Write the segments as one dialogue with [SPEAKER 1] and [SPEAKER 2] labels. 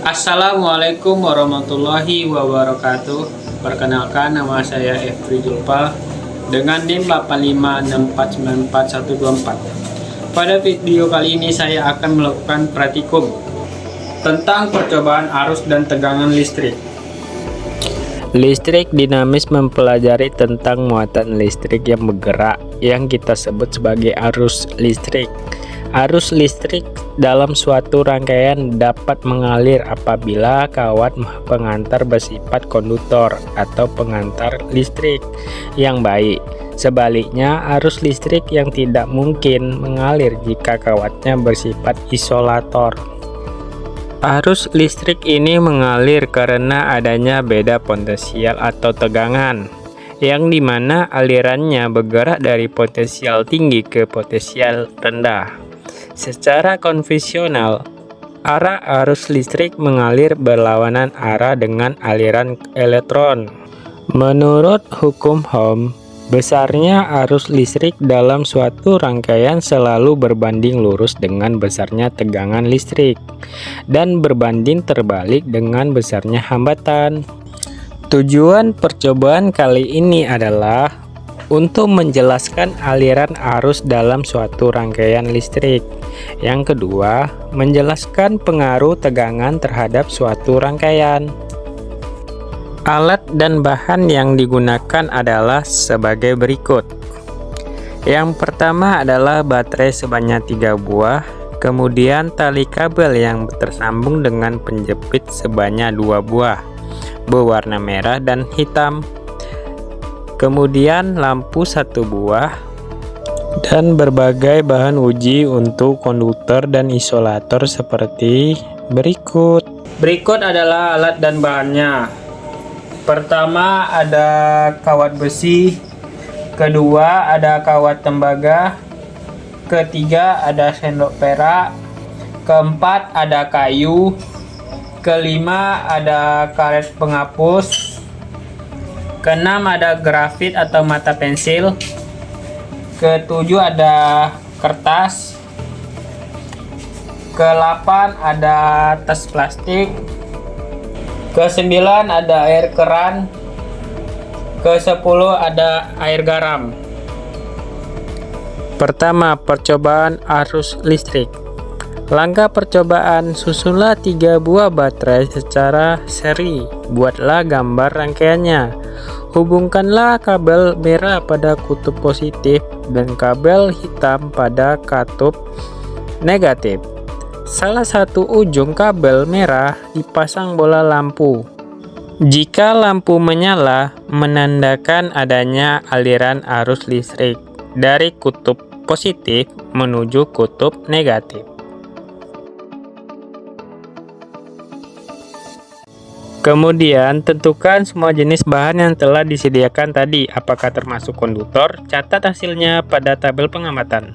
[SPEAKER 1] Assalamualaikum warahmatullahi wabarakatuh. Perkenalkan, nama saya Efri Julpa dengan NIM 856494124. Pada video kali ini saya akan melakukan praktikum tentang percobaan arus dan tegangan listrik. Listrik dinamis mempelajari tentang muatan listrik yang bergerak yang kita sebut sebagai arus listrik. Arus listrik dalam suatu rangkaian dapat mengalir apabila kawat pengantar bersifat konduktor atau pengantar listrik yang baik. Sebaliknya, arus listrik yang tidak mungkin mengalir jika kawatnya bersifat isolator. Arus listrik ini mengalir karena adanya beda potensial atau tegangan, yang dimana alirannya bergerak dari potensial tinggi ke potensial rendah. Secara konvensional, arah arus listrik mengalir berlawanan arah dengan aliran elektron. Menurut hukum Ohm, besarnya arus listrik dalam suatu rangkaian selalu berbanding lurus dengan besarnya tegangan listrik dan berbanding terbalik dengan besarnya hambatan. Tujuan percobaan kali ini adalah untuk menjelaskan aliran arus dalam suatu rangkaian listrik. Yang kedua, menjelaskan pengaruh tegangan terhadap suatu rangkaian. Alat dan bahan yang digunakan adalah sebagai berikut. Yang pertama adalah baterai sebanyak 3 buah, kemudian tali kabel yang tersambung dengan penjepit sebanyak 2 buah, berwarna merah dan hitam. Kemudian lampu 1 buah, dan berbagai bahan uji untuk konduktor dan isolator seperti berikut. Berikut adalah alat dan bahannya. Pertama ada kawat besi, kedua ada kawat tembaga, ketiga ada sendok perak, keempat ada kayu, kelima ada karet penghapus, keenam ada grafit atau mata pensil, ketujuh ada kertas, ke-8 ada tas plastik, ke-9 ada air keran, ke-10 ada air garam. Pertama, percobaan arus listrik. Langkah percobaan: susunlah 3 buah baterai secara seri. Buatlah gambar rangkaiannya. Hubungkanlah kabel merah pada kutub positif dan kabel hitam pada kutub negatif. Salah satu ujung kabel merah dipasang bola lampu. Jika lampu menyala, menandakan adanya aliran arus listrik dari kutub positif menuju kutub negatif. Kemudian, tentukan semua jenis bahan yang telah disediakan tadi, apakah termasuk konduktor. Catat hasilnya pada tabel pengamatan.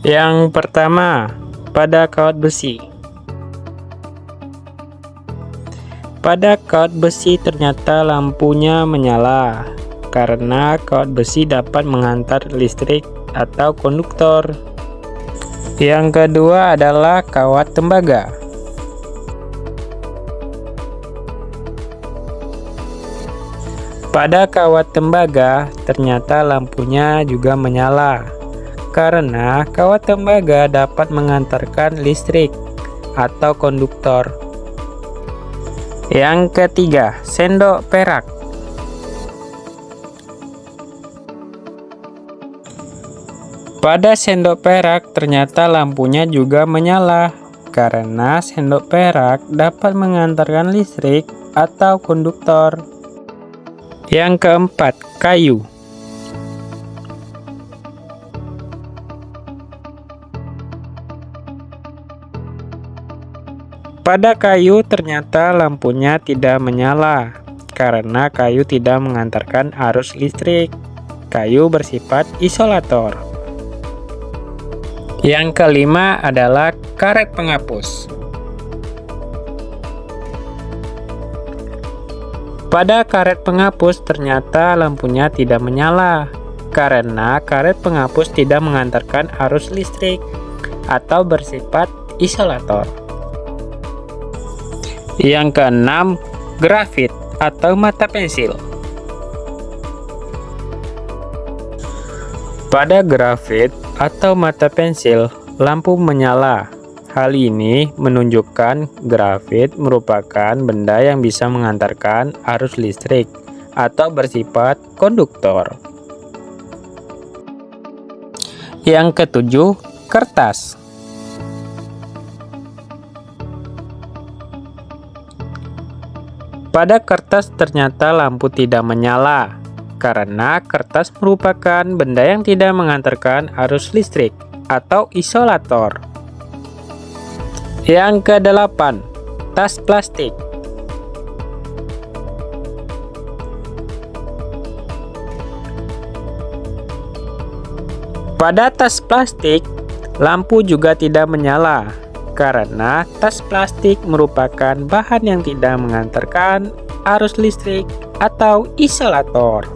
[SPEAKER 1] Yang pertama, pada kawat besi. Pada kawat besi ternyata lampunya menyala, karena kawat besi dapat mengantar listrik atau konduktor. Yang kedua adalah kawat tembaga. Pada kawat tembaga, ternyata lampunya juga menyala, karena kawat tembaga dapat mengantarkan listrik atau konduktor. Yang ketiga, sendok perak. Pada sendok perak, ternyata lampunya juga menyala, karena sendok perak dapat mengantarkan listrik atau konduktor. Yang keempat, kayu. Pada kayu ternyata lampunya tidak menyala, karena kayu tidak mengantarkan arus listrik. Kayu bersifat isolator. Yang kelima adalah karet penghapus. Pada karet penghapus ternyata lampunya tidak menyala, karena karet penghapus tidak mengantarkan arus listrik atau bersifat isolator. Yang keenam, grafit atau mata pensil. Pada grafit atau mata pensil, lampu menyala. Hal ini menunjukkan grafit merupakan benda yang bisa mengantarkan arus listrik atau bersifat konduktor. Yang ketujuh, kertas. Pada kertas ternyata lampu tidak menyala karena kertas merupakan benda yang tidak mengantarkan arus listrik atau isolator. Yang kedelapan, tas plastik. Pada tas plastik, lampu juga tidak menyala karena tas plastik merupakan bahan yang tidak mengantarkan arus listrik atau isolator.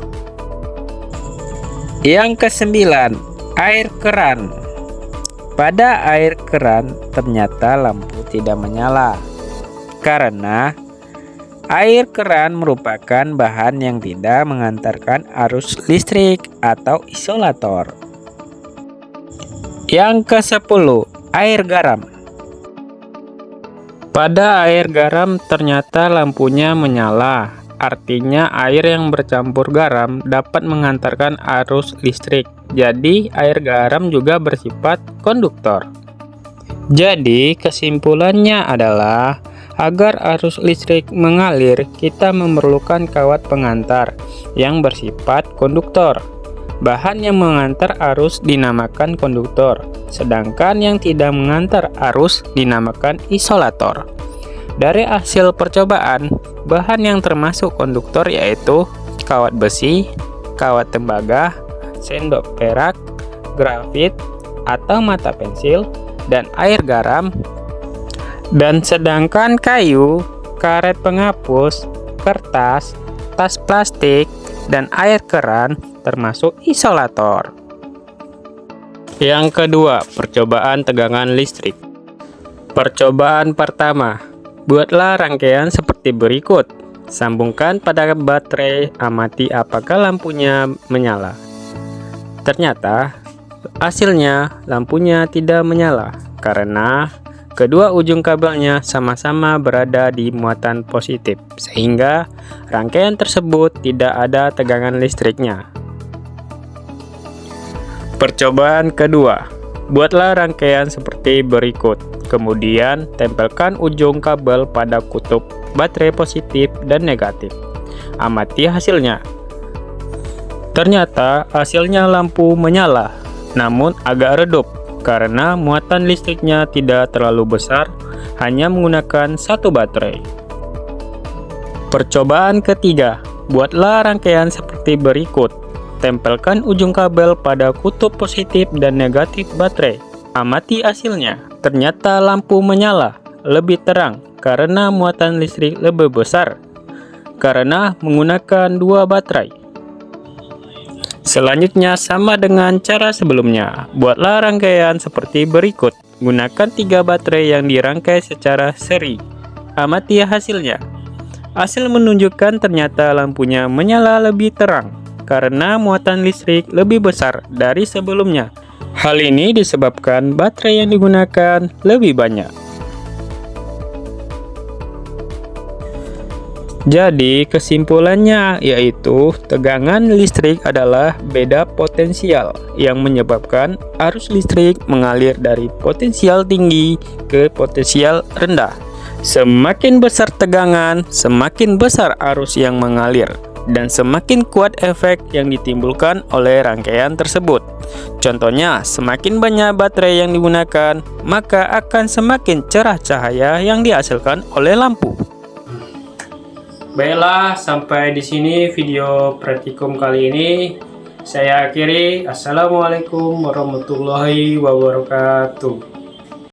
[SPEAKER 1] Yang kesembilan, air keran. Pada air keran ternyata lampu tidak menyala karena air keran merupakan bahan yang tidak mengantarkan arus listrik atau isolator. Yang ke-10, air garam. Pada air garam ternyata lampunya menyala. Artinya air yang bercampur garam dapat mengantarkan arus listrik. Jadi air garam juga bersifat konduktor. Jadi kesimpulannya adalah agar arus listrik mengalir, kita memerlukan kawat pengantar yang bersifat konduktor. Bahan yang mengantar arus dinamakan konduktor, sedangkan yang tidak mengantar arus dinamakan isolator. Dari hasil percobaan, bahan yang termasuk konduktor yaitu kawat besi, kawat tembaga, sendok perak, grafit atau mata pensil, dan air garam. Dan sedangkan kayu, karet penghapus, kertas, tas plastik, dan air keran termasuk isolator. Yang kedua, percobaan tegangan listrik. Percobaan pertama. Buatlah rangkaian seperti berikut. Sambungkan pada baterai, amati apakah lampunya menyala. Ternyata hasilnya lampunya tidak menyala karena kedua ujung kabelnya sama-sama berada di muatan positif, sehingga rangkaian tersebut tidak ada tegangan listriknya. Percobaan kedua. Buatlah rangkaian seperti berikut. Kemudian tempelkan ujung kabel pada kutub baterai positif dan negatif. Amati hasilnya. Ternyata hasilnya lampu menyala, namun agak redup karena muatan listriknya tidak terlalu besar, hanya menggunakan satu baterai. Percobaan ketiga. Buatlah rangkaian seperti berikut. Tempelkan ujung kabel pada kutub positif dan negatif baterai. Amati hasilnya. Ternyata lampu menyala lebih terang karena muatan listrik lebih besar karena menggunakan dua baterai. Selanjutnya sama dengan cara sebelumnya. Buatlah rangkaian seperti berikut. Gunakan 3 baterai yang dirangkai secara seri. Amati hasilnya. Hasil menunjukkan ternyata lampunya menyala lebih terang karena muatan listrik lebih besar dari sebelumnya. Hal ini disebabkan baterai yang digunakan lebih banyak. Jadi kesimpulannya yaitu tegangan listrik adalah beda potensial yang menyebabkan arus listrik mengalir dari potensial tinggi ke potensial rendah. Semakin besar tegangan, semakin besar arus yang mengalir, dan semakin kuat efek yang ditimbulkan oleh rangkaian tersebut. Contohnya, semakin banyak baterai yang digunakan, maka akan semakin cerah cahaya yang dihasilkan oleh lampu. Baiklah, sampai di sini video praktikum kali ini. Saya akhiri. Assalamualaikum warahmatullahi wabarakatuh.